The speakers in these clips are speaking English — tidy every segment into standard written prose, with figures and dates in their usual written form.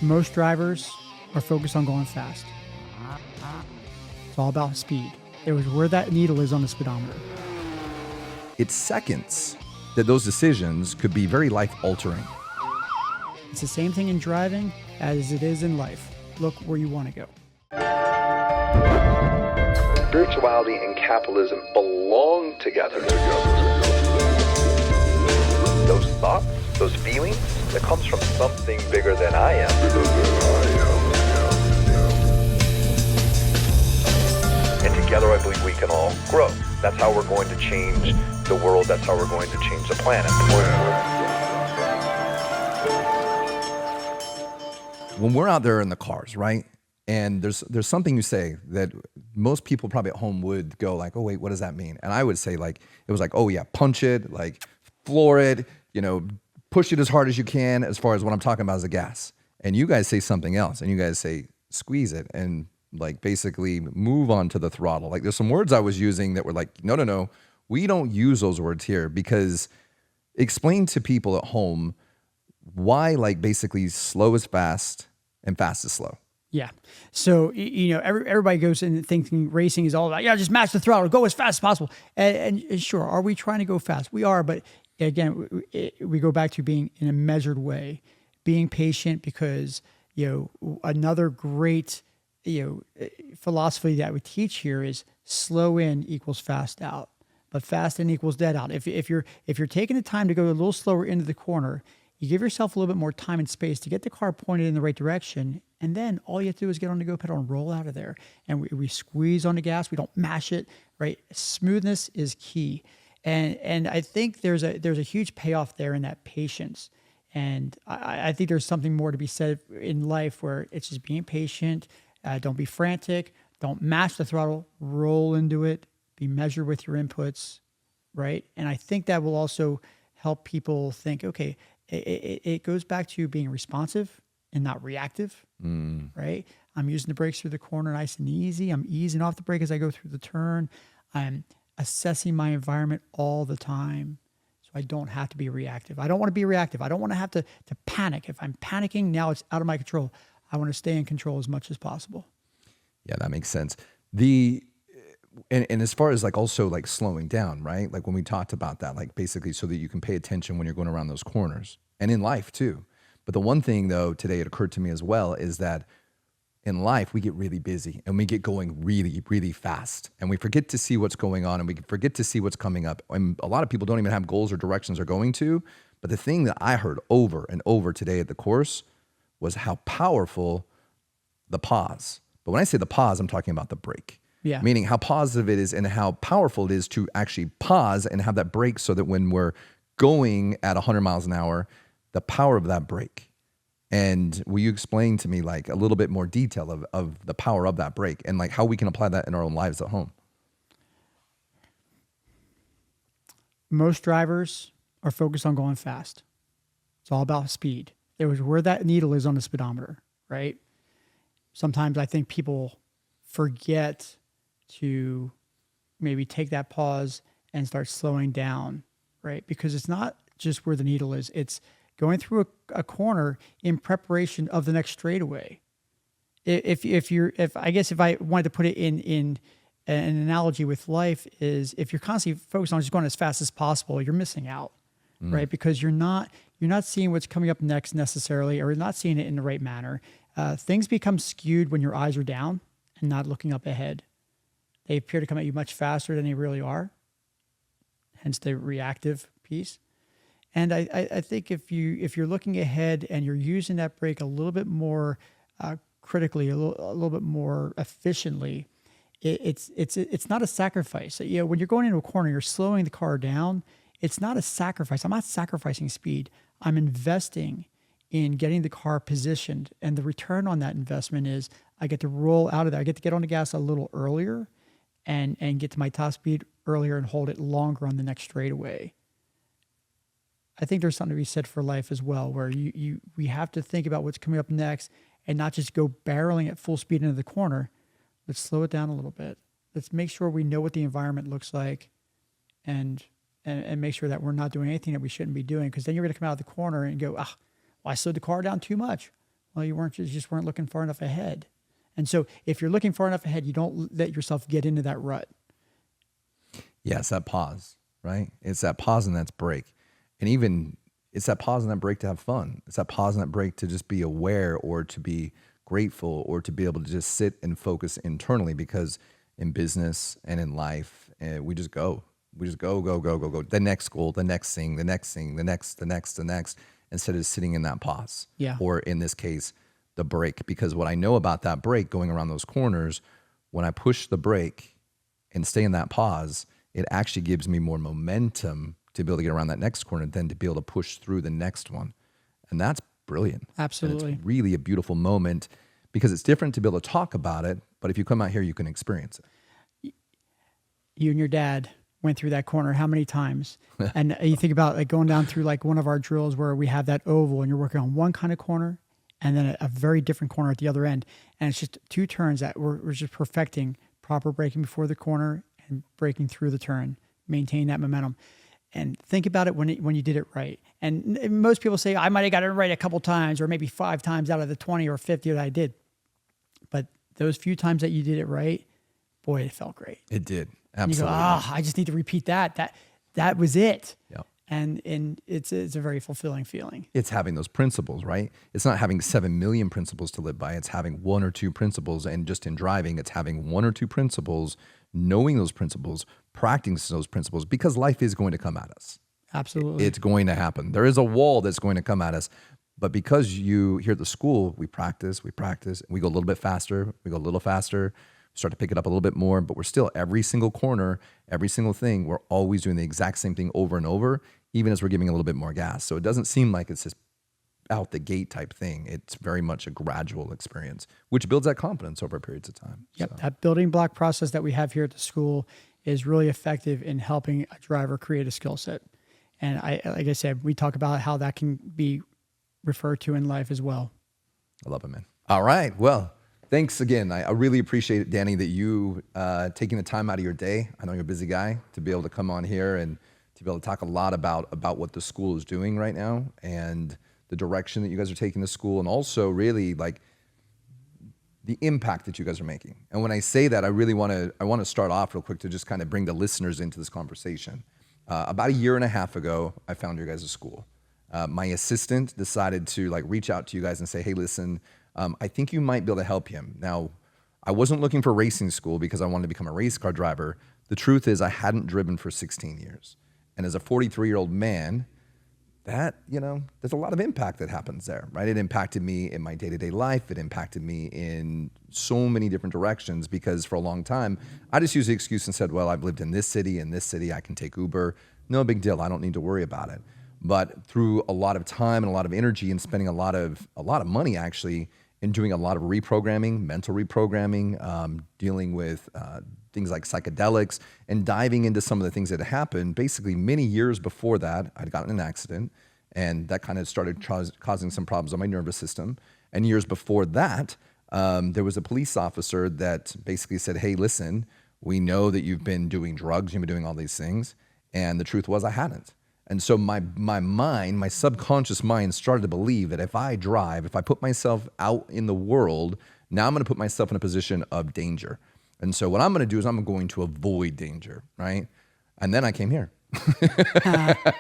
Most drivers are focused on going fast. It's all about speed. It was where that needle is on the speedometer. It's seconds that those decisions could be very life-altering. It's the same thing in driving as it is in life. Look where you want to go. Spirituality and capitalism belong together. Those thoughts, those feelings, that comes from something bigger than I am. And together I believe we can all grow. That's how we're going to change the world. That's how we're going to change the planet. When we're out there in the cars, right? And there's something you say that most people probably at home would go like, oh wait, what does that mean? And I would say like, it was like, oh yeah, punch it, like floor it, push it as hard as you can as far as what I'm talking about is the gas. And you guys say something else and you guys say squeeze it and like basically move on to the throttle. Like there's some words I was using that were like, no, we don't use those words here, because explain to people at home why like basically slow is fast and fast is slow. Yeah. So, everybody goes in thinking racing is all about, just match the throttle, go as fast as possible. And sure, are we trying to go fast? We are, but again, we go back to being in a measured way, being patient, because, another great, philosophy that we teach here is slow in equals fast out, but fast in equals dead out. If you're taking the time to go a little slower into the corner, you give yourself a little bit more time and space to get the car pointed in the right direction. And then all you have to do is get on the go pedal and roll out of there. And we squeeze on the gas. We don't mash it, right? Smoothness is key. And I think there's a huge payoff there in that patience. And I think there's something more to be said in life where it's just being patient. Don't be frantic. Don't mash the throttle. Roll into it. Be measured with your inputs, right? And I think that will also help people think, okay, it goes back to being responsive and not reactive, right? I'm using the brakes through the corner nice and easy. I'm easing off the brake as I go through the turn. I'm assessing my environment all the time so I don't have to be reactive. I don't want to be reactive. I don't want to have to panic. If I'm panicking, now it's out of my control. I want to stay in control as much as possible. Yeah, that makes sense. And as far as like also like slowing down, right? Like when we talked about that, like basically so that you can pay attention when you're going around those corners and in life too. But the one thing though, today it occurred to me as well, is that in life we get really busy and we get going really, really fast and we forget to see what's going on and we forget to see what's coming up. And a lot of people don't even have goals or directions they're going to. But the thing that I heard over and over today at the course was how powerful the pause. But when I say the pause, I'm talking about the break. Yeah. Meaning how positive it is and how powerful it is to actually pause and have that break so that when we're going at 100 miles an hour, the power of that break. And will you explain to me like a little bit more detail of the power of that break and like how we can apply that in our own lives at home? Most drivers are focused on going fast. It's all about speed. It was where that needle is on the speedometer, right? Sometimes I think people forget to maybe take that pause and start slowing down, right? Because it's not just where the needle is. It's going through a corner in preparation of the next straightaway. If I wanted to put it in an analogy with life, is if you're constantly focused on just going as fast as possible, you're missing out, right? Because you're not seeing what's coming up next necessarily, or you're not seeing it in the right manner. Things become skewed when your eyes are down and not looking up ahead. They appear to come at you much faster than they really are, hence the reactive piece. And I think if you're looking ahead and you're using that brake a little bit more critically, a little bit more efficiently, it's not a sacrifice. When you're going into a corner, you're slowing the car down. It's not a sacrifice. I'm not sacrificing speed. I'm investing in getting the car positioned, and the return on that investment is I get to roll out of there. I get to get on the gas a little earlier and get to my top speed earlier and hold it longer on the next straightaway. I think there's something to be said for life as well, where we have to think about what's coming up next and not just go barreling at full speed into the corner. Let's slow it down a little bit. Let's make sure we know what the environment looks like and make sure that we're not doing anything that we shouldn't be doing, because then you're going to come out of the corner and go, well, I slowed the car down too much. Well, you just weren't looking far enough ahead. And so if you're looking far enough ahead, you don't let yourself get into that rut. Yeah, it's that pause, right? It's that pause and that's break. And even it's that pause and that break to have fun. It's that pause and that break to just be aware or to be grateful or to be able to just sit and focus internally, because in business and in life, we just go. We just go. The next goal, the next thing, the next, instead of sitting in that pause. Yeah. Or in this case, the break. Because what I know about that break, going around those corners, when I push the brake and stay in that pause, it actually gives me more momentum to be able to get around that next corner than to be able to push through the next one. And that's brilliant. Absolutely. And it's really a beautiful moment, because it's different to be able to talk about it, but if you come out here, you can experience it. You and your dad went through that corner how many times? And you think about like going down through like one of our drills where we have that oval and you're working on one kind of corner and then a very different corner at the other end. And it's just two turns that we're just perfecting proper braking before the corner and braking through the turn, maintain that momentum. And think about it when you did it right. And most people say, I might have got it right a couple times or maybe 5 times out of the 20 or 50 that I did. But those few times that you did it right, boy, it felt great. It did. And you go, Absolutely. I just need to repeat that. That was it. Yep. And it's a very fulfilling feeling. It's having those principles, right? It's not having 7 million principles to live by. It's having 1 or 2 principles. And just in driving, it's having 1 or 2 principles, knowing those principles, practicing those principles, because life is going to come at us. Absolutely. It's going to happen. There is a wall that's going to come at us. But because you here at the school, we practice, we go a little bit faster, we go a little faster, start to pick it up a little bit more, but we're still every single corner, every single thing, we're always doing the exact same thing over and over, even as we're giving a little bit more gas. So it doesn't seem like it's just out the gate type thing. It's very much a gradual experience, which builds that confidence over periods of time. Yep. So, That building block process that we have here at the school is really effective in helping a driver create a skill set. And like I said, we talk about how that can be referred to in life as well. I love it, man. All right. Well, thanks again. I really appreciate it, Danny, that you taking the time out of your day. I know you're a busy guy, to be able to come on here and to be able to talk a lot about what the school is doing right now and the direction that you guys are taking the school, and also really like the impact that you guys are making. And when I say that, I want to start off real quick to just kind of bring the listeners into this conversation. About a year and a half ago, I found your guys' school. My assistant decided to like reach out to you guys and say, hey, listen, I think you might be able to help him. Now, I wasn't looking for racing school because I wanted to become a race car driver. The truth is I hadn't driven for 16 years. And as a 43-year-old man, that, there's a lot of impact that happens there, right? It impacted me in my day-to-day life. It impacted me in so many different directions, because for a long time, I just used the excuse and said, well, I've lived in this city, I can take Uber. No big deal. I don't need to worry about it. But through a lot of time and a lot of energy and spending a lot of money actually in doing a lot of reprogramming, mental reprogramming, dealing with things like psychedelics, and diving into some of the things that had happened. Basically, many years before that, I'd gotten in an accident, and that kind of started causing some problems on my nervous system. And years before that, there was a police officer that basically said, hey, listen, we know that you've been doing drugs, you've been doing all these things. And the truth was I hadn't. And so my mind, my subconscious mind started to believe that if I drive, if I put myself out in the world, now I'm going to put myself in a position of danger. And so what I'm going to do is I'm going to avoid danger, right? And then I came here.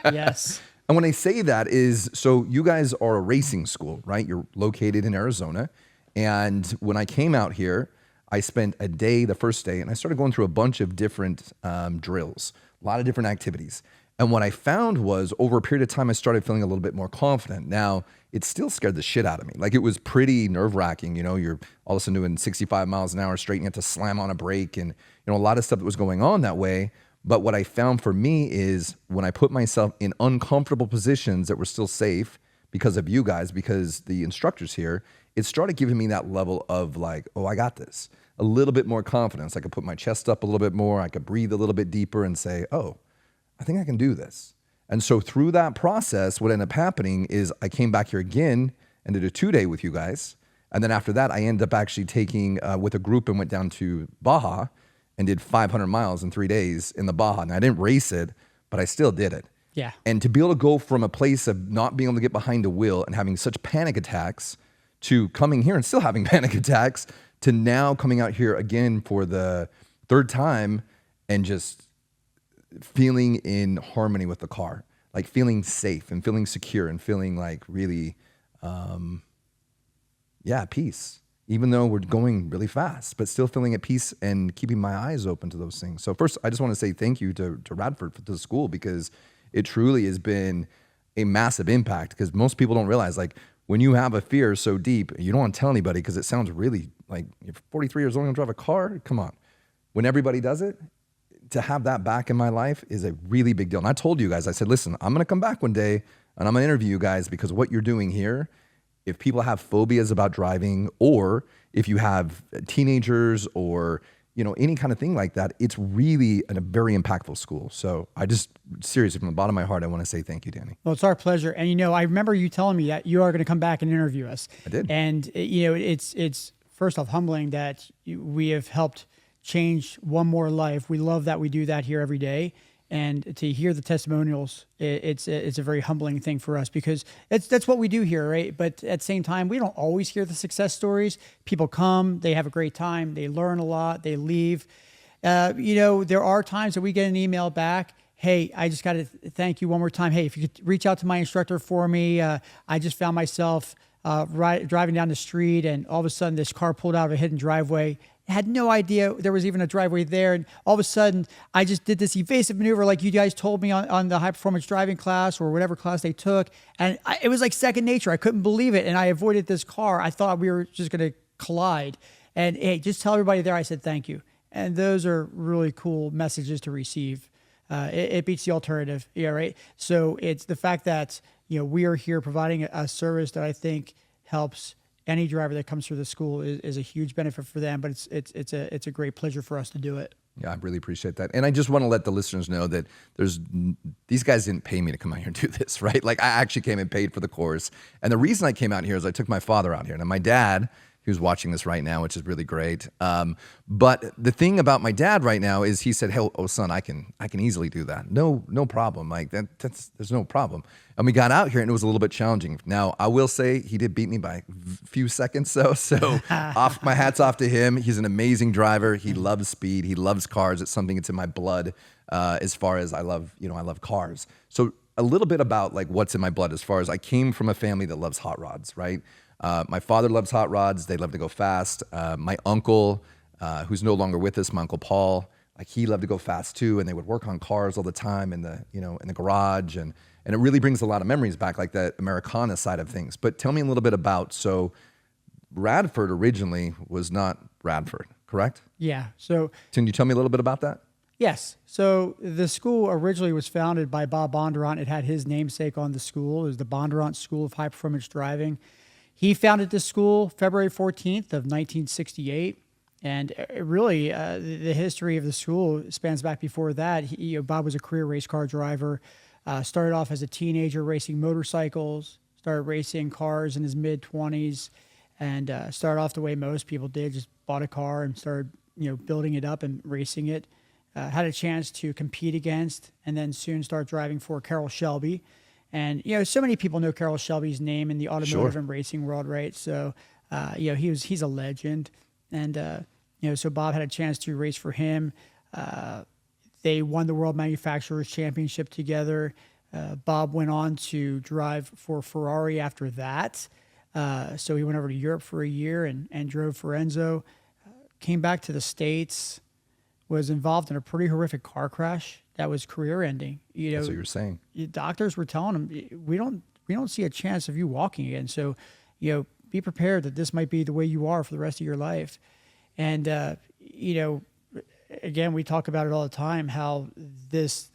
Yes. And when I say that is, so you guys are a racing school, right? You're located in Arizona. And when I came out here, I spent a day, the first day, and I started going through a bunch of different drills, a lot of different activities. And what I found was over a period of time, I started feeling a little bit more confident. Now, it still scared the shit out of me. Like, it was pretty nerve-wracking. You're all of a sudden doing 65 miles an hour straight, and you have to slam on a brake, and a lot of stuff that was going on that way. But what I found for me is when I put myself in uncomfortable positions that were still safe because of you guys, because the instructors here, it started giving me that level of like, oh, I got this. A little bit more confidence. I could put my chest up a little bit more. I could breathe a little bit deeper and say, oh, I think I can do this. And so through that process, what ended up happening is I came back here again and did a 2-day with you guys. And then after that, I ended up actually taking with a group and went down to Baja and did 500 miles in 3 days in the Baja. And I didn't race it, but I still did it. Yeah. And to be able to go from a place of not being able to get behind the wheel and having such panic attacks to coming here and still having panic attacks to now coming out here again for the third time and just feeling in harmony with the car, like feeling safe and feeling secure and feeling like really, peace. Even though we're going really fast, but still feeling at peace and keeping my eyes open to those things. So first, I just want to say thank you to Radford, to the school, because it truly has been a massive impact, because most people don't realize, like, when you have a fear so deep, you don't want to tell anybody because it sounds really like you're 43 years old and drive a car. Come on. When everybody does it, to have that back in my life is a really big deal. And I told you guys, I said, listen, I'm going to come back one day and I'm going to interview you guys, because what you're doing here, if people have phobias about driving, or if you have teenagers or, any kind of thing like that, it's really a very impactful school. So I just, seriously, from the bottom of my heart, I want to say thank you, Danny. Well, it's our pleasure. And, I remember you telling me that you are going to come back and interview us. I did. And, it's first off humbling that we have helped change one more life. We love that we do that here every day. And to hear the testimonials, it's a very humbling thing for us, because that's what we do here, right? But at the same time, we don't always hear the success stories. People come, they have a great time, they learn a lot, they leave. There are times that we get an email back, hey, I just got to thank you one more time. Hey, if you could reach out to my instructor for me. I just found myself driving down the street, and all of a sudden this car pulled out of a hidden driveway. I had no idea there was even a driveway there. And all of a sudden, I just did this evasive maneuver like you guys told me on the high-performance driving class or whatever class they took. And it was like second nature. I couldn't believe it. And I avoided this car. I thought we were just going to collide. And, hey, just tell everybody there I said thank you. And those are really cool messages to receive. It beats the alternative. Yeah, right? So it's the fact that, we are here providing a service that I think helps any driver that comes through the school is a huge benefit for them, but it's a great pleasure for us to do it. Yeah, I really appreciate that. And I just want to let the listeners know that these guys didn't pay me to come out here and do this, right? Like, I actually came and paid for the course. And the reason I came out here is I took my father out here. Now, my dad, who's watching this right now, which is really great. But the thing about my dad right now is he said, hey, oh son, I can easily do that. No problem. Like there's no problem. And we got out here and it was a little bit challenging. Now, I will say he did beat me by a few seconds though. So my hat's off to him. He's an amazing driver. He loves speed. He loves cars. It's something that's in my blood as far as I love cars. So a little bit about like what's in my blood as far as I came from a family that loves hot rods, right? My father loves hot rods. They love to go fast. My uncle, who's no longer with us, my Uncle Paul, like he loved to go fast too. And they would work on cars all the time in the garage. And it really brings a lot of memories back, like that Americana side of things. But tell me a little bit about, so Radford originally was not Radford, correct? Yeah. So can you tell me a little bit about that? Yes. So the school originally was founded by Bob Bondurant. It had his namesake on the school. It was the Bondurant School of High Performance Driving. He founded this school February 14th of 1968. And really, the history of the school spans back before that. Bob was a career race car driver, started off as a teenager racing motorcycles, started racing cars in his mid-20s, and started off the way most people did, just bought a car and started building it up and racing it. Had a chance to compete against and then soon start driving for Carroll Shelby. And, so many people know Carroll Shelby's name in the automotive and racing world, right? So, he's a legend. And, so Bob had a chance to race for him. They won the World Manufacturers Championship together. Bob went on to drive for Ferrari after that. So he went over to Europe for a year and drove for Enzo. Came back to the States, was involved in a pretty horrific car crash that was career-ending. That's what you're saying. Doctors were telling him, we don't see a chance of you walking again. So, be prepared that this might be the way you are for the rest of your life. And again, we talk about it all the time, how this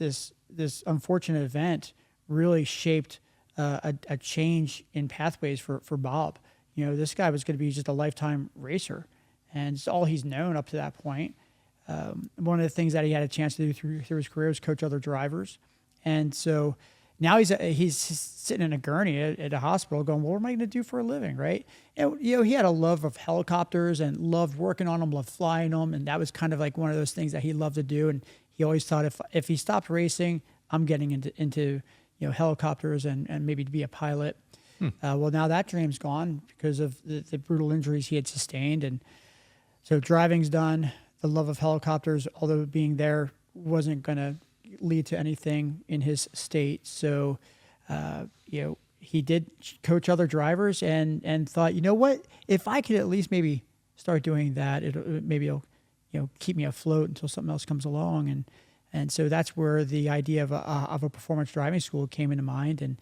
unfortunate event really shaped a change in pathways for Bob. This guy was going to be just a lifetime racer, and it's all he's known up to that point. One of the things that he had a chance to do through his career was coach other drivers. And so now he's sitting in a gurney at a hospital going, well, what am I going to do for a living, right? And, he had a love of helicopters and loved working on them, loved flying them. And that was kind of like one of those things that he loved to do. And he always thought if he stopped racing, I'm getting into helicopters and maybe to be a pilot. Well, now that dream's gone because of the brutal injuries he had sustained. And so driving's done. The love of helicopters, although being there wasn't going to lead to anything in his state. So, he did coach other drivers and thought, you know what, if I could at least maybe start doing that, it'll keep me afloat until something else comes along. And so that's where the idea of a performance driving school came into mind.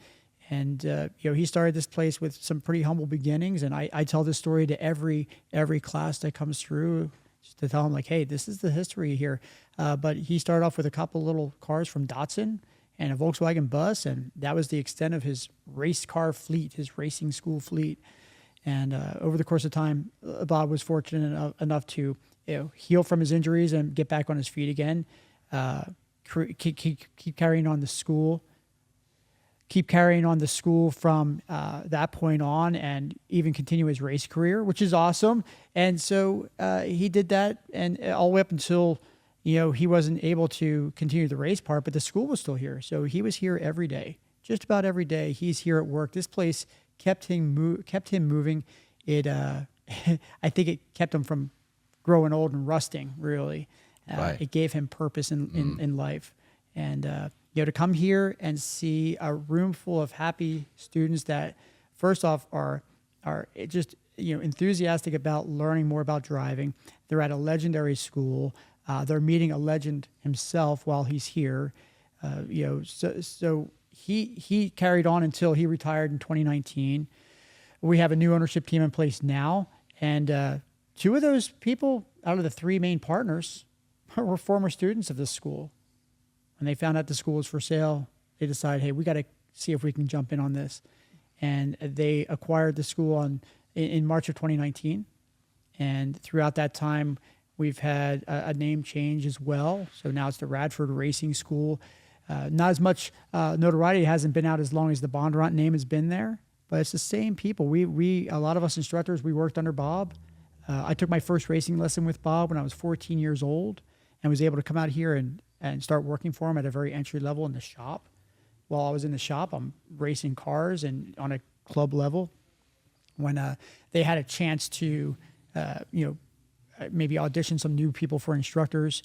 And he started this place with some pretty humble beginnings. And I tell this story to every class that comes through, just to tell them, like, hey, this is the history here. But he started off with a couple little cars from Datsun and a Volkswagen bus, and that was the extent of his race car fleet, his racing school fleet. And over the course of time, Bob was fortunate enough to heal from his injuries and get back on his feet again. Keep carrying on the school. Keep carrying on the school from that point on, and even continue his race career, which is awesome. And so he did that, and all the way up until he wasn't able to continue the race part, but the school was still here. So he was here every day, just about every day. He's here at work. This place kept him moving. It I think it kept him from growing old and rusting. Really, Right. It gave him purpose in life. And to come here and see a room full of happy students that, first off, are just enthusiastic about learning more about driving. They're at a legendary school. They're meeting a legend himself while he's here. So he carried on until he retired in 2019. We have a new ownership team in place now, and two of those people out of the three main partners were former students of this school. When they found out the school was for sale, they decided, hey, we got to see if we can jump in on this. And they acquired the school in March of 2019. And throughout that time, we've had a name change as well. So now it's the Radford Racing School. Not as much notoriety. It hasn't been out as long as the Bondurant name has been there, but it's the same people. We a lot of us instructors, we worked under Bob. I took my first racing lesson with Bob when I was 14 years old and was able to come out here and start working for him at a very entry level in the shop. While I was in the shop, I'm racing cars and on a club level. When they had a chance to, maybe audition some new people for instructors,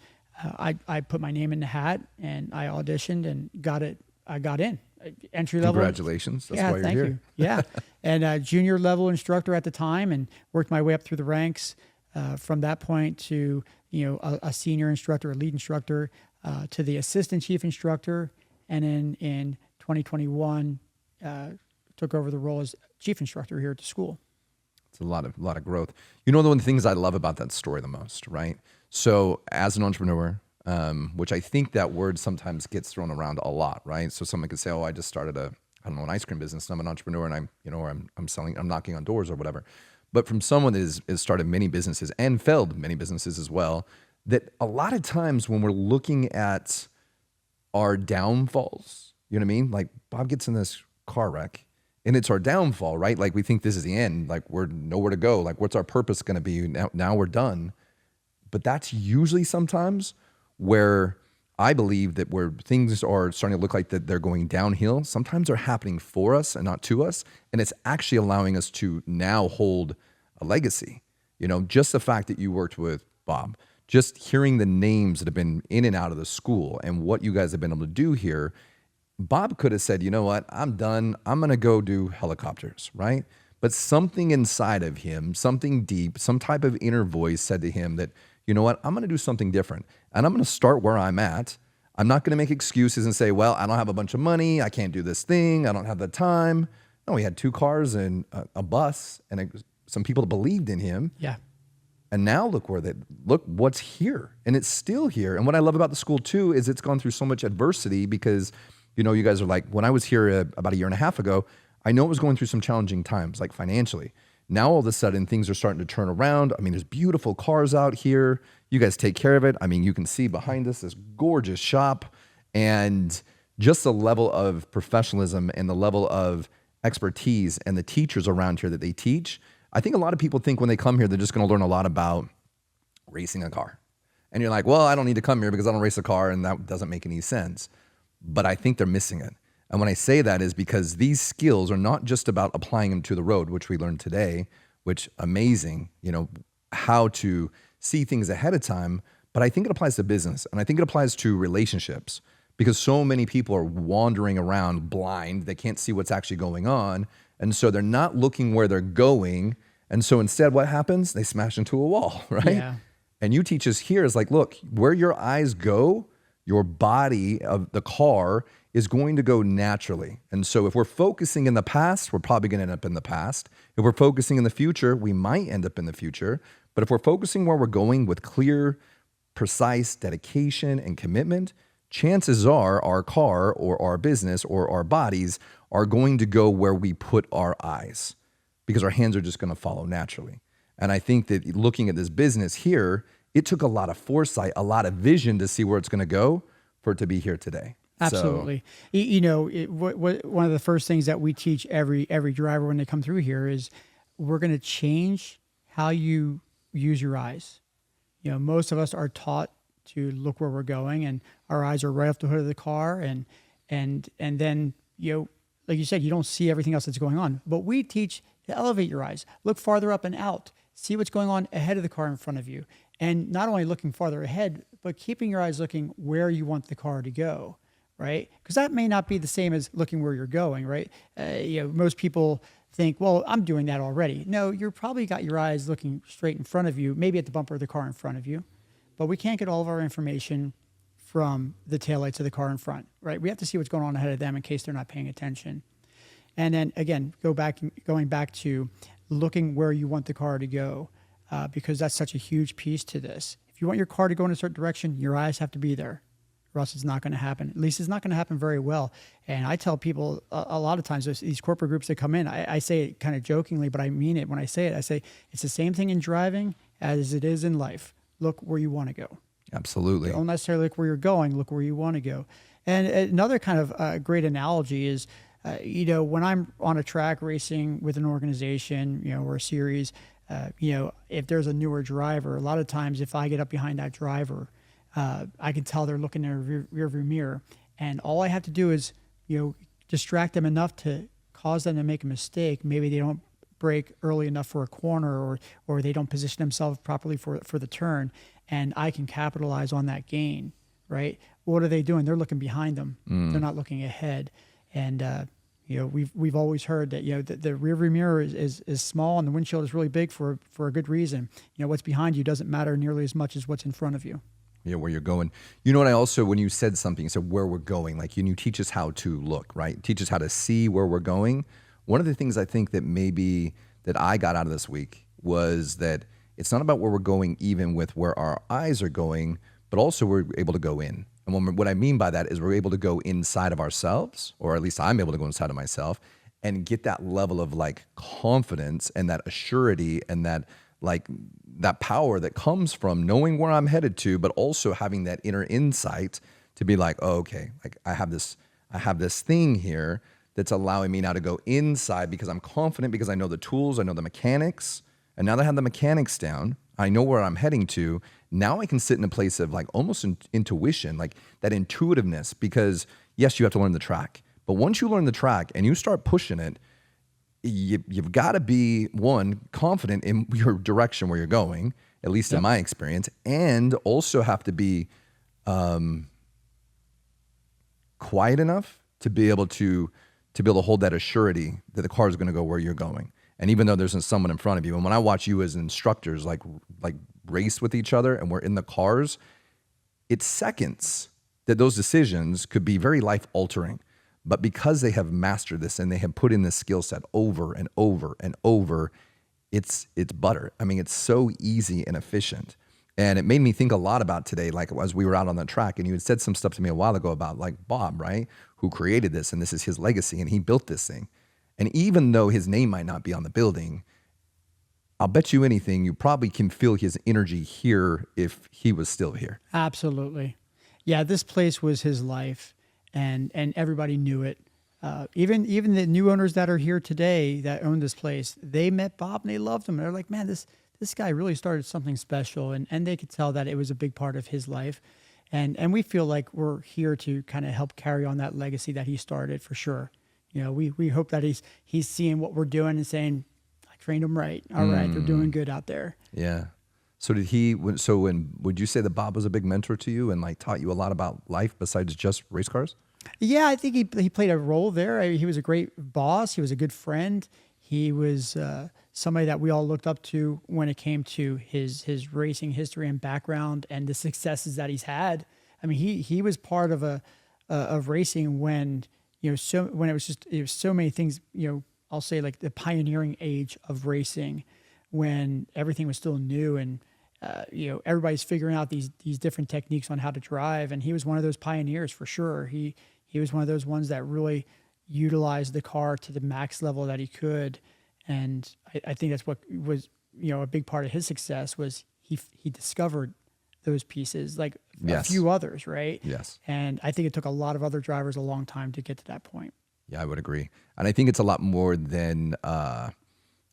I put my name in the hat and I auditioned and got it. I got in entry level. Congratulations! That's why you're thank here. you. Yeah, and junior level instructor at the time, and worked my way up through the ranks. From that point to a senior instructor, a lead instructor, to the assistant chief instructor, and then in 2021 took over the role as chief instructor here at the school. It's a lot of growth. One of the things I love about that story the most, right? So as an entrepreneur, which I think that word sometimes gets thrown around a lot, right? So someone could say, "Oh, I just started an ice cream business, and I'm an entrepreneur, and I'm selling, I'm knocking on doors or whatever." But from someone that has started many businesses and failed many businesses as well, that a lot of times when we're looking at our downfalls, you know what I mean? Like Bob gets in this car wreck and it's our downfall, right? Like we think this is the end, like we're nowhere to go. Like what's our purpose going to be? Now we're done. But that's usually sometimes where I believe that where things are starting to look like that they're going downhill, sometimes they're happening for us and not to us. And it's actually allowing us to now hold a legacy. Just the fact that you worked with Bob, just hearing the names that have been in and out of the school and what you guys have been able to do here, Bob could have said, you know what, I'm done. I'm going to go do helicopters, right? But something inside of him, something deep, some type of inner voice said to him that, you know what, I'm going to do something different. And I'm going to start where I'm at. I'm not going to make excuses and say, well, I don't have a bunch of money. I can't do this thing. I don't have the time. No, he had 2 cars and a bus and some people that believed in him. Yeah. And now look what's here. And it's still here. And what I love about the school too is it's gone through so much adversity because, you guys are like, when I was here about a year and a half ago, I know it was going through some challenging times, like financially. Now all of a sudden things are starting to turn around. I mean, there's beautiful cars out here. You guys take care of it. I mean, you can see behind us this gorgeous shop, and just the level of professionalism and the level of expertise and the teachers around here that they teach. I think a lot of people think when they come here, they're just going to learn a lot about racing a car. And you're like, well, I don't need to come here because I don't race a car, and that doesn't make any sense. But I think they're missing it. And when I say that is because these skills are not just about applying them to the road, which we learned today, which amazing, how to see things ahead of time. But I think it applies to business, and I think it applies to relationships, because so many people are wandering around blind. They can't see what's actually going on. And so they're not looking where they're going. And so instead, what happens? They smash into a wall, right? Yeah. And you teach us here is like, look, where your eyes go, your body of the car is going to go naturally. And so if we're focusing in the past, we're probably going to end up in the past. If we're focusing in the future, we might end up in the future. But if we're focusing where we're going with clear, precise dedication and commitment, chances are our car or our business or our bodies are going to go where we put our eyes, because our hands are just going to follow naturally. And I think that looking at this business here, it took a lot of foresight, a lot of vision to see where it's going to go for it to be here today. Absolutely. One of the first things that we teach every driver when they come through here is we're going to change how you use your eyes. Most of us are taught to look where we're going, and our eyes are right off the hood of the car, and then like you said, you don't see everything else that's going on. But we teach to elevate your eyes, look farther up and out, see what's going on ahead of the car in front of you, and not only looking farther ahead, but keeping your eyes looking where you want the car to go. Right? Because that may not be the same as looking where you're going, right? Most people think, well, I'm doing that already. No, you're probably got your eyes looking straight in front of you, maybe at the bumper of the car in front of you. But we can't get all of our information from the taillights of the car in front, right? We have to see what's going on ahead of them in case they're not paying attention. And then again, going back to looking where you want the car to go, because that's such a huge piece to this. If you want your car to go in a certain direction, your eyes have to be there, or else it's not going to happen. At least it's not going to happen very well. And I tell people a lot of times, these corporate groups that come in, I say it kind of jokingly, but I mean it when I say it. I say it's the same thing in driving as it is in life. Look where you want to go. Absolutely. Don't necessarily look where you're going, look where you want to go. And another kind of great analogy is, when I'm on a track racing with an organization, or a series, if there's a newer driver, a lot of times if I get up behind that driver, I can tell they're looking in their rearview mirror, and all I have to do is, distract them enough to cause them to make a mistake. Maybe they don't brake early enough for a corner, or they don't position themselves properly for the turn, and I can capitalize on that gain. Right? What are they doing? They're looking behind them. They're not looking ahead. And we've always heard that the rearview mirror is small and the windshield is really big for a good reason. What's behind you doesn't matter nearly as much as what's in front of you. Yeah, where you're going. What I also, when you said something, you said where we're going, like you teach us how to look, right? Teach us how to see where we're going. One of the things I think that maybe that I got out of this week was that it's not about where we're going even with where our eyes are going, but also we're able to go in. And what I mean by that is we're able to go inside of ourselves, or at least I'm able to go inside of myself and get that level of like confidence and that assurity and that power that comes from knowing where I'm headed to, but also having that inner insight to be like, oh, okay, like I have this thing here that's allowing me now to go inside because I'm confident, because I know the tools, I know the mechanics. And now that I have the mechanics down, I know where I'm heading to. Now I can sit in a place of like almost intuition, like that intuitiveness, because yes, you have to learn the track. But once you learn the track and you start pushing it, you've got to be, one, confident in your direction where you're going, at least in my experience, and also have to be quiet enough to be able to hold that assurity that the car is going to go where you're going. And even though there's someone in front of you, and when I watch you as instructors like race with each other and we're in the cars, it's seconds that those decisions could be very life altering. But because they have mastered this and they have put in this skill set over and over and over, it's butter. I mean, it's so easy and efficient. And it made me think a lot about today, like as we were out on the track, and you had said some stuff to me a while ago about like Bob, right? Who created this, and this is his legacy, and he built this thing. And even though his name might not be on the building, I'll bet you anything, you probably can feel his energy here if he was still here. Absolutely. Yeah, this place was his life, and everybody knew it. Even the new owners that are here today that own this place, they met Bob and they loved him. They're like, man, this guy really started something special, and they could tell that it was a big part of his life. And we feel like we're here to kind of help carry on that legacy that he started for sure. We hope that he's seeing what we're doing and saying, I trained him right. All right, they're doing good out there. Yeah. So would you say that Bob was a big mentor to you and like taught you a lot about life besides just race cars? Yeah, I think he played a role there. He was a great boss. He was a good friend. He was somebody that we all looked up to when it came to his racing history and background and the successes that he's had. I mean, he was part of of racing when when it was so many things. I'll say like the pioneering age of racing, when everything was still new and everybody's figuring out these different techniques on how to drive, and he was one of those pioneers for sure. He was one of those ones that really utilized the car to the max level that he could, and I think that's what was a big part of his success was he discovered those pieces like Yes. a few others, right? Yes. And I think it took a lot of other drivers a long time to get to that point. Yeah, I would agree. And I think it's a lot more than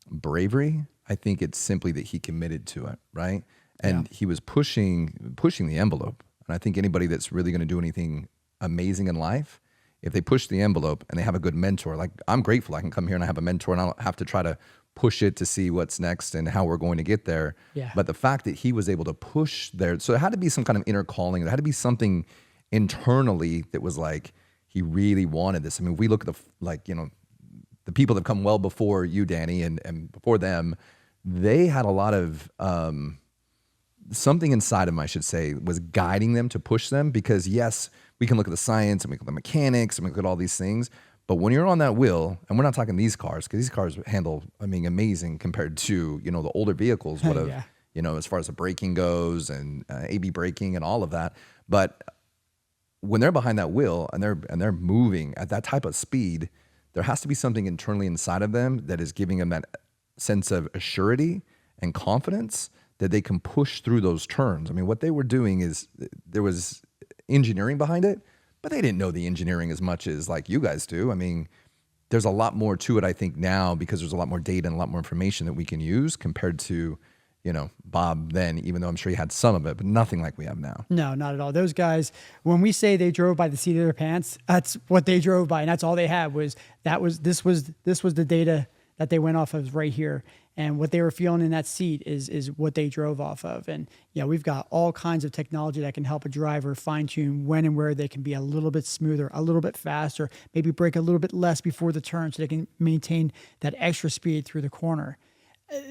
bravery. I think it's simply that he committed to it, right? And he was pushing the envelope. And I think anybody that's really going to do anything amazing in life, if they push the envelope and they have a good mentor, like I'm grateful I can come here and I have a mentor and I don't have to try to push it to see what's next and how we're going to get there. Yeah. But the fact that he was able to push there, so it had to be some kind of inner calling. There had to be something internally that was like, he really wanted this. I mean, we look at the people that have come well before you, Danny, and before them, they had a lot of something inside of them, I should say, was guiding them to push them, because yes, we can look at the science and we can look at the mechanics and we look at all these things. But when you're on that wheel, and we're not talking these cars, because these cars handle, amazing compared to, the older vehicles would have, Yeah. as far as the braking goes and AB braking and all of that. But when they're behind that wheel and they're moving at that type of speed, there has to be something internally inside of them that is giving them that sense of assurity and confidence that they can push through those turns. I mean, what they were doing is there was engineering behind it, but they didn't know the engineering as much as like you guys do. I mean, there's a lot more to it, I think, now, because there's a lot more data and a lot more information that we can use compared to, Bob then, even though I'm sure he had some of it, but nothing like we have now. No, not at all. Those guys, when we say they drove by the seat of their pants, that's what they drove by, and that's all they had this was the data that they went off of right here, and what they were feeling in that seat is what they drove off of. And we've got all kinds of technology that can help a driver fine tune when and where they can be a little bit smoother, a little bit faster, maybe brake a little bit less before the turn so they can maintain that extra speed through the corner.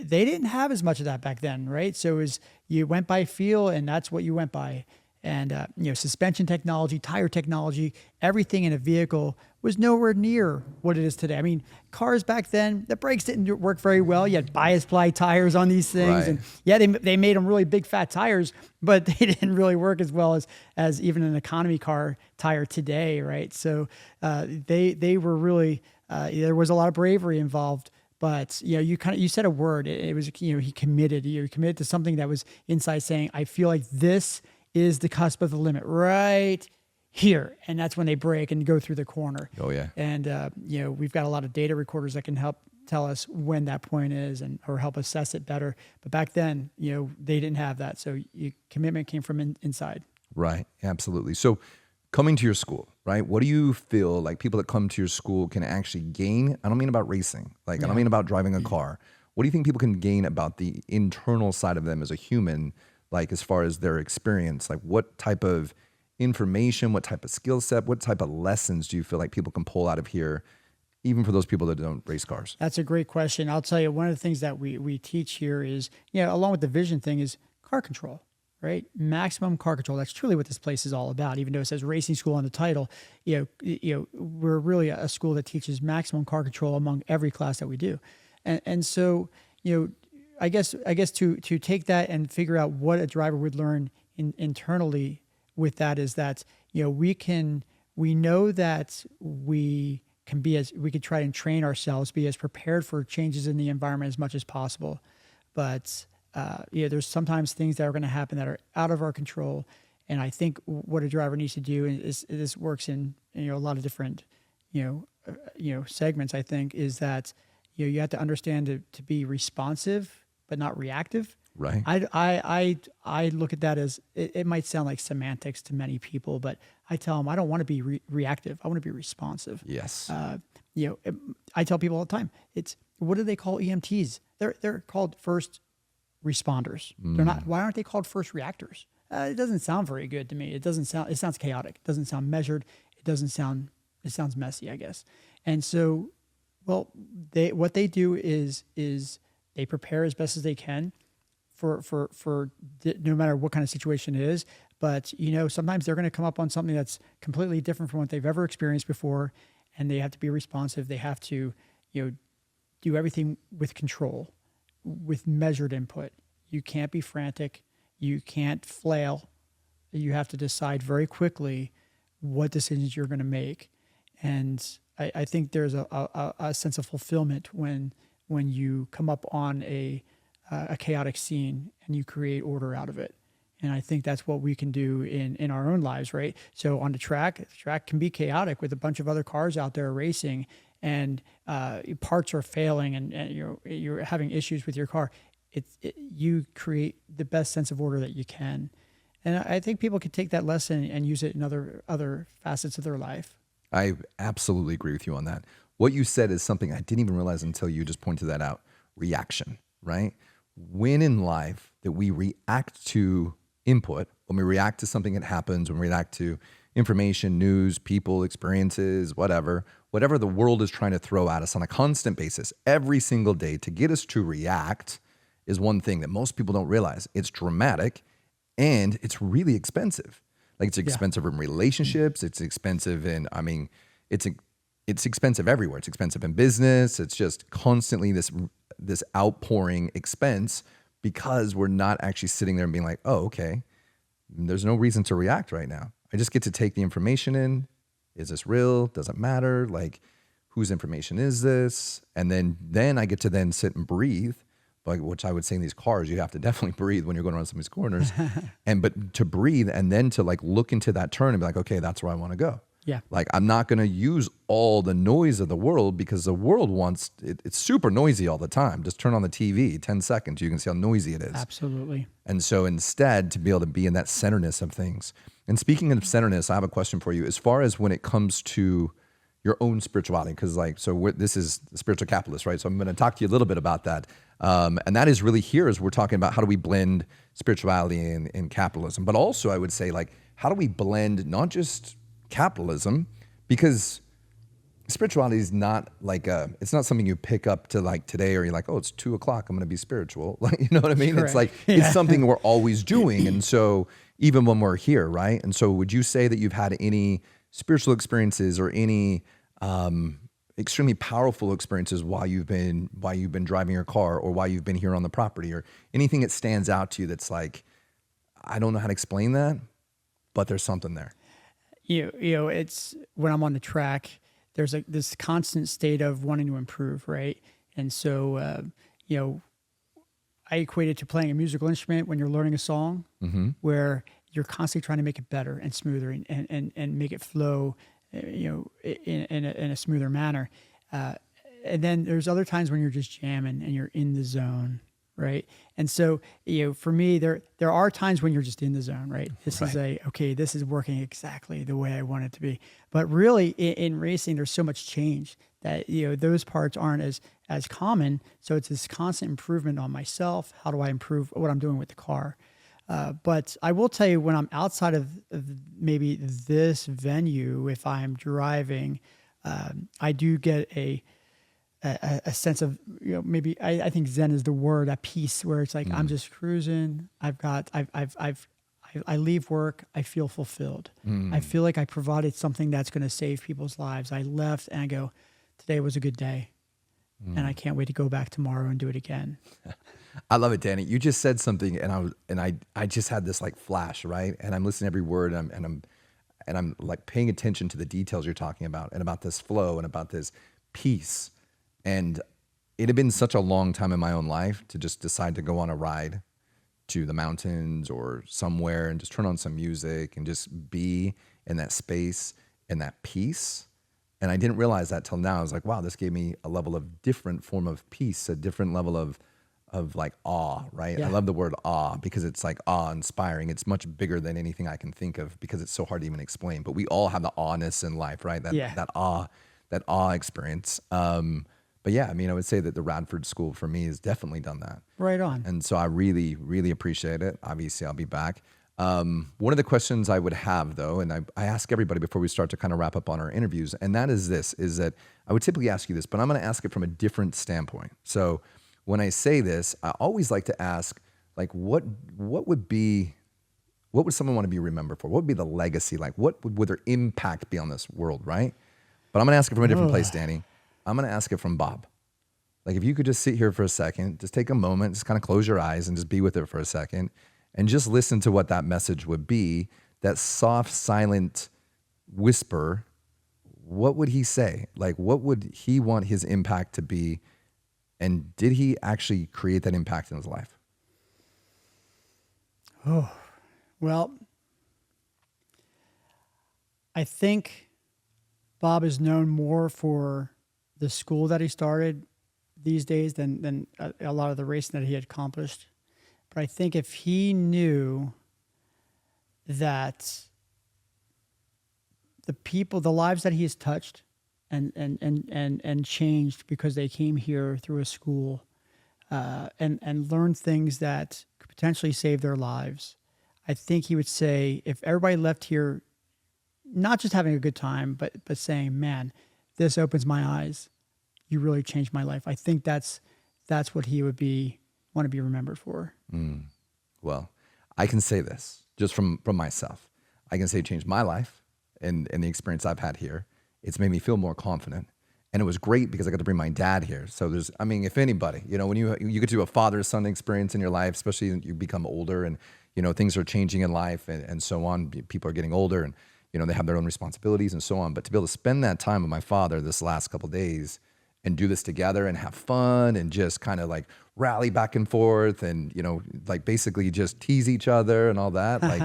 They didn't have as much of that back then, right? So it was, you went by feel, and that's what you went by. And suspension technology, tire technology, everything in a vehicle was nowhere near what it is today. I mean, cars back then, the brakes didn't work very well. You had bias ply tires on these things, Right. and they made them really big fat tires, but they didn't really work as well as even an economy car tire today, right? So they were really there was a lot of bravery involved. But you said a word. It was he committed. He committed to something that was inside, saying, I feel like this is the cusp of the limit right here, and that's when they brake and go through the corner. Oh yeah. And we've got a lot of data recorders that can help tell us when that point is or help assess it better. But back then, they didn't have that, so commitment came from inside. Right. Absolutely. So coming to your school, right? What do you feel like people that come to your school can actually gain? I don't mean about racing. I don't mean about driving a car. What do you think people can gain about the internal side of them as a human, like as far as their experience? Like what type of information, what type of skill set, what type of lessons do you feel like people can pull out of here, even for those people that don't race cars? That's a great question. I'll tell you, one of the things that we teach here is, along with the vision thing, is car control. Right? Maximum car control. That's truly what this place is all about. Even though it says racing school on the title, we're really a school that teaches maximum car control among every class that we do. And so, I guess to take that and figure out what a driver would learn internally with that is that, we know that we could try and train ourselves, be as prepared for changes in the environment as much as possible. But there's sometimes things that are going to happen that are out of our control. And I think what a driver needs to do is this works in a lot of different segments. I think is that you have to understand to be responsive but not reactive. Right. I look at that as it might sound like semantics to many people, but I tell them I don't want to be reactive. I want to be responsive. Yes. I tell people all the time, it's what do they call EMTs? They're called first responders. They're not. Why aren't they called first reactors? It doesn't sound very good to me. It sounds chaotic. It doesn't sound measured. It sounds messy, I guess. And so, what they do is they prepare as best as they can for no matter what kind of situation it is. But sometimes they're going to come up on something that's completely different from what they've ever experienced before, and they have to be responsive. They have to do everything with control, with measured input. You can't be frantic. You can't flail. You have to decide very quickly what decisions you're going to make. And I think there's a sense of fulfillment when you come up on a chaotic scene and you create order out of it. And I think that's what we can do in our own lives, right? So on the track can be chaotic with a bunch of other cars out there racing, and parts are failing, and you're having issues with your car. You create the best sense of order that you can. And I think people can take that lesson and use it in other facets of their life. I absolutely agree with you on that. What you said is something I didn't even realize until you just pointed that out. Reaction, right? When in life that we react to input, when we react to something that happens, when we react to information, news, people, experiences, whatever the world is trying to throw at us on a constant basis, every single day, to get us to react is one thing that most people don't realize. It's dramatic and it's really expensive. Like it's expensive in relationships. It's expensive in, it's expensive everywhere. It's expensive in business. It's just constantly this outpouring expense because we're not actually sitting there and being like, oh, okay, there's no reason to react right now. I just get to take the information in. Is this real? Does it matter? Like, whose information is this? And then I get to then sit and breathe, which I would say in these cars, you have to definitely breathe when you're going around some of these corners. But to breathe and then to like look into that turn and be like, okay, that's where I want to go. Yeah. Like, I'm not going to use all the noise of the world because the world wants it's super noisy all the time. Just turn on the TV, 10 seconds, you can see how noisy it is. Absolutely. And so instead, to be able to be in that centeredness of things. And speaking of centeredness, I have a question for you. As far as when it comes to your own spirituality, because this is the Spiritual Capitalist, right? So I'm going to talk to you a little bit about that. And that is really here as we're talking about how do we blend spirituality and capitalism. But also I would say, like, how do we blend not just capitalism, because spirituality is not like it's not something you pick up to like today, or you're like, oh, it's 2:00, I'm going to be spiritual. Like, you know what I mean? Correct. It's like, it's something we're always doing. And so even when we're here, right? And so would you say that you've had any spiritual experiences or any extremely powerful experiences while you've been driving your car, or while you've been here on the property, or anything that stands out to you that's like, I don't know how to explain that, but there's something there? It's when I'm on the track, there's this constant state of wanting to improve, right? And so, I equate it to playing a musical instrument when you're learning a song, where you're constantly trying to make it better and smoother and make it flow, in a smoother manner. And then there's other times when you're just jamming and you're in the zone, right? And so, for me, there are times when you're just in the zone, right? This is working exactly the way I want it to be. But really, in racing, there's so much change that, those parts aren't as common. So it's this constant improvement on myself. How do I improve what I'm doing with the car? But I will tell you, when I'm outside of maybe this venue, if I'm driving, I do get a sense of, maybe I think Zen is the word, that peace where it's like, I'm just cruising. I leave work. I feel fulfilled. I feel like I provided something that's going to save people's lives. I left and I go, today was a good day. And I can't wait to go back tomorrow and do it again. I love it, Danny. You just said something, and I just had this like flash, right? And I'm listening to every word, and I'm like paying attention to the details you're talking about, and about this flow, and about this peace. And it had been such a long time in my own life to just decide to go on a ride to the mountains or somewhere and just turn on some music and just be in that space and that peace. And I didn't realize that till now. I was like, wow, this gave me a level of different form of peace, a different level of like awe, right? Yeah. I love the word awe because it's like awe-inspiring. It's much bigger than anything I can think of because it's so hard to even explain. But we all have the awness in life, right? Yeah. That awe experience. But yeah, I mean, I would say that the Radford School for me has definitely done that. Right on. And so I really, really appreciate it. Obviously, I'll be back. One of the questions I would have, though, and I ask everybody before we start to kind of wrap up on our interviews, and that is this, is that I would typically ask you this, but I'm going to ask it from a different standpoint. So when I say this, I always like to ask, like, what would someone want to be remembered for? What would be the legacy? Like, what would their impact be on this world, right? But I'm going to ask it from a different place, Danny. I'm going to ask it from Bob. Like, if you could just sit here for a second, just take a moment, just kind of close your eyes and just be with it for a second and just listen to what that message would be, that soft, silent whisper. What would he say? Like, what would he want his impact to be? And did he actually create that impact in his life? Oh, well, I think Bob is known more for the school that he started these days than a lot of the racing that he had accomplished. But I think if he knew that the people, the lives that he has touched and changed because they came here through a school and learned things that could potentially save their lives, I think he would say, if everybody left here not just having a good time, but saying, man, this opens my eyes. You really changed my life. I think that's what he would want to be remembered for. Well, I can say this just from myself. I can say it changed my life and the experience I've had here. It's made me feel more confident. And it was great because I got to bring my dad here. So if anybody, when you get to do a father-son experience in your life, especially when you become older and, things are changing in life and so on. People are getting older and, they have their own responsibilities and so on. But to be able to spend that time with my father this last couple of days and do this together and have fun and just kind of like rally back and forth and, like basically just tease each other and all that, like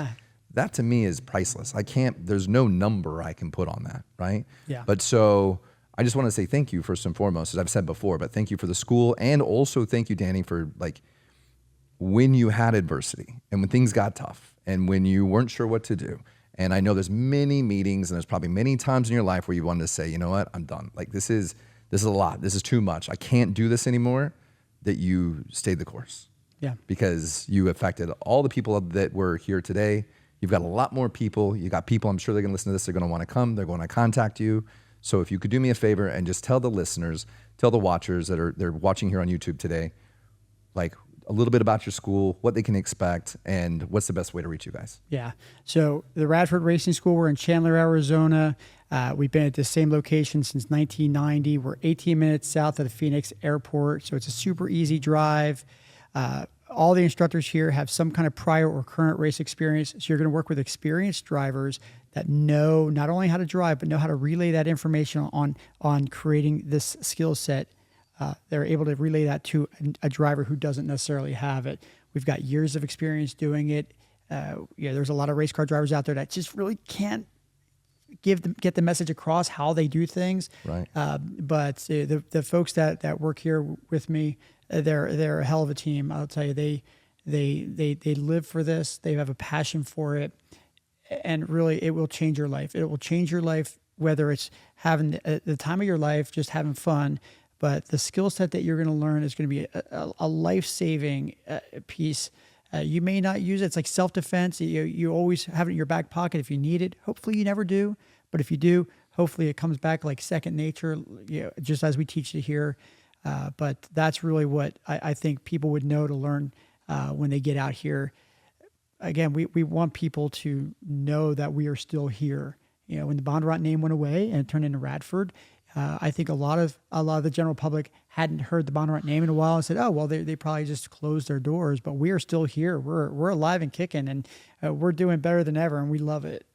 that to me is priceless. There's no number I can put on that, right? Yeah. But so I just want to say thank you first and foremost, as I've said before, but thank you for the school. And also thank you, Danny, for like when you had adversity and when things got tough and when you weren't sure what to do. And I know there's many meetings and there's probably many times in your life where you wanted to say, you know what, I'm done. Like this is a lot. This is too much. I can't do this anymore. That you stayed the course. Yeah. Because you affected all the people that were here today. You've got a lot more people. You got people, I'm sure they're going to listen to this. They're going to want to come. They're going to contact you. So if you could do me a favor and just tell the listeners, tell the watchers they're watching here on YouTube today, like a little bit about your school, what they can expect, and what's the best way to reach you guys. Yeah. So the Radford Racing School, we're in Chandler, Arizona. We've been at the same location since 1990. We're 18 minutes south of the Phoenix airport. So it's a super easy drive. All the instructors here have some kind of prior or current race experience. So you're going to work with experienced drivers that know not only how to drive, but know how to relay that information on creating this skill set. They're able to relay that to a driver who doesn't necessarily have it. We've got years of experience doing it. There's a lot of race car drivers out there that just really can't get the message across how they do things. Right. But the folks that work here with me, they're a hell of a team. I'll tell you, they live for this. They have a passion for it, and really, it will change your life. It will change your life, whether it's having the time of your life, just having fun. But the skill set that you're going to learn is going to be a life-saving piece. You may not use it. It's like self-defense. You always have it in your back pocket if you need it. Hopefully you never do. But if you do, hopefully it comes back like second nature, just as we teach it here. But that's really what I think people would know to learn when they get out here. Again, we want people to know that we are still here. When the Bondurant name went away and it turned into Radford, I think a lot of the general public hadn't heard the Bondurant name in a while and said, "Oh, well, they probably just closed their doors." But we are still here. We're alive and kicking, and we're doing better than ever, and we love it.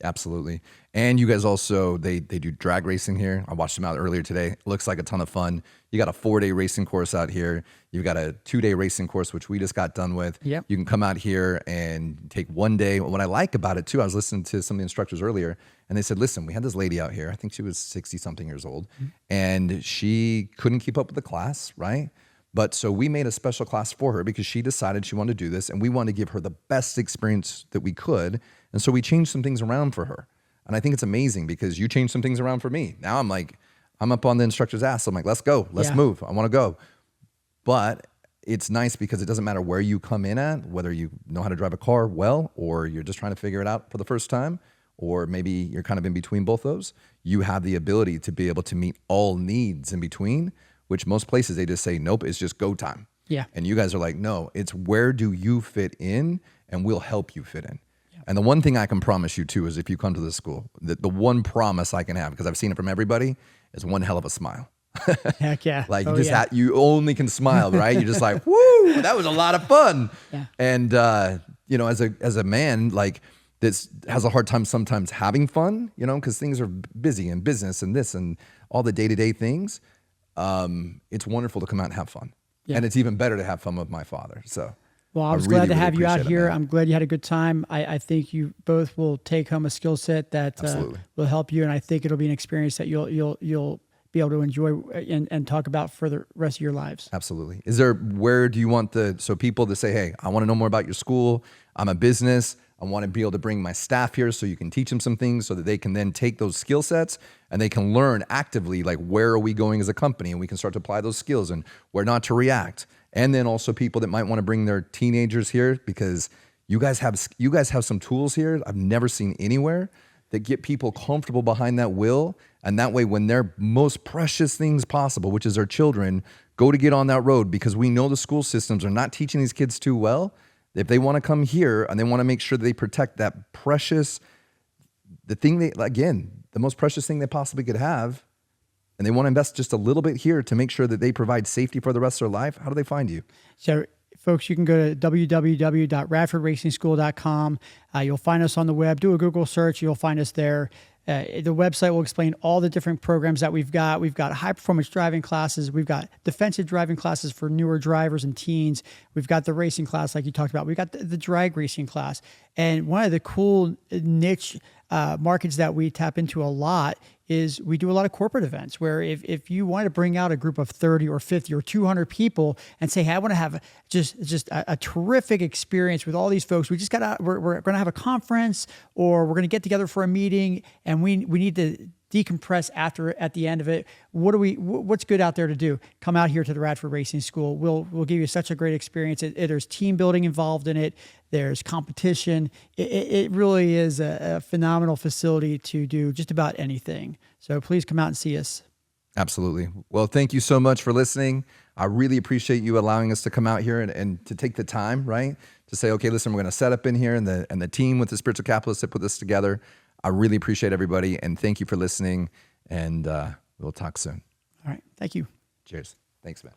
Absolutely. And you guys also, they do drag racing here. I watched them out earlier today. It looks like a ton of fun. You got a 4-day racing course out here. You've got a 2-day racing course, which we just got done with. Yep. You can come out here and take 1 day. What I like about it too, I was listening to some of the instructors earlier, and they said, listen, we had this lady out here. I think she was 60 something years old, and she couldn't keep up with the class, right? But so we made a special class for her because she decided she wanted to do this, and we wanted to give her the best experience that we could. And so we changed some things around for her. And I think it's amazing because you changed some things around for me. Now I'm up on the instructor's ass. I'm like, let's go, let's move. I want to go. But it's nice because it doesn't matter where you come in at, whether you know how to drive a car well, or you're just trying to figure it out for the first time, or maybe you're kind of in between both those. You have the ability to be able to meet all needs in between, which most places they just say, nope, it's just go time. Yeah. And you guys are like, no, it's where do you fit in, and we'll help you fit in. Yeah. And the one thing I can promise you too is if you come to this school, the one promise I can have, because I've seen it from everybody, is one hell of a smile. Heck yeah. Like you only can smile, right? You're just like, woo, that was a lot of fun. Yeah. And as a man, like this has a hard time sometimes having fun, because things are busy and business and this and all the day-to-day things. It's wonderful to come out and have fun. Yeah. And it's even better to have fun with my father. So well, I was really, glad to have really you out appreciate it, here. man. I'm glad you had a good time. I think you both will take home a skill set that will help you, and I think it'll be an experience that you'll be able to enjoy and talk about for the rest of your lives. Absolutely. Where do you want so people to say, hey, I want to know more about your school. I'm a business. I want to be able to bring my staff here so you can teach them some things so that they can then take those skill sets and they can learn actively, like where are we going as a company, and we can start to apply those skills and where not to react. And then also people that might want to bring their teenagers here, because you guys have some tools here I've never seen anywhere that get people comfortable behind that wheel. And that way, when their most precious things possible, which is their children, go to get on that road, because we know the school systems are not teaching these kids too well. If they want to come here and they want to make sure that they protect that precious, the most precious thing they possibly could have, and they want to invest just a little bit here to make sure that they provide safety for the rest of their life, how do they find you? So, folks, you can go to www.radfordracingschool.com. You'll find us on the web. Do a Google search. You'll find us there. The website will explain all the different programs that we've got. We've got high-performance driving classes. We've got defensive driving classes for newer drivers and teens. We've got the racing class like you talked about. We've got the drag racing class. And one of the cool niche markets that we tap into a lot is we do a lot of corporate events where if you want to bring out a group of 30 or 50 or 200 people and say, hey, I want to have just a terrific experience with all these folks. We're going to have a conference, or we're going to get together for a meeting, and we need to decompress at the end of it. What's good out there to do? Come out here to the Radford Racing School. We'll give you such a great experience. There's team building involved in it. There's competition. It really is a phenomenal facility to do just about anything. So please come out and see us. Absolutely. Well, thank you so much for listening. I really appreciate you allowing us to come out here and to take the time, right? To say, okay, listen, we're going to set up in here, and the team with the Spiritual Capitalists that put this together. I really appreciate everybody, and thank you for listening, and we'll talk soon. All right. Thank you. Cheers. Thanks, man.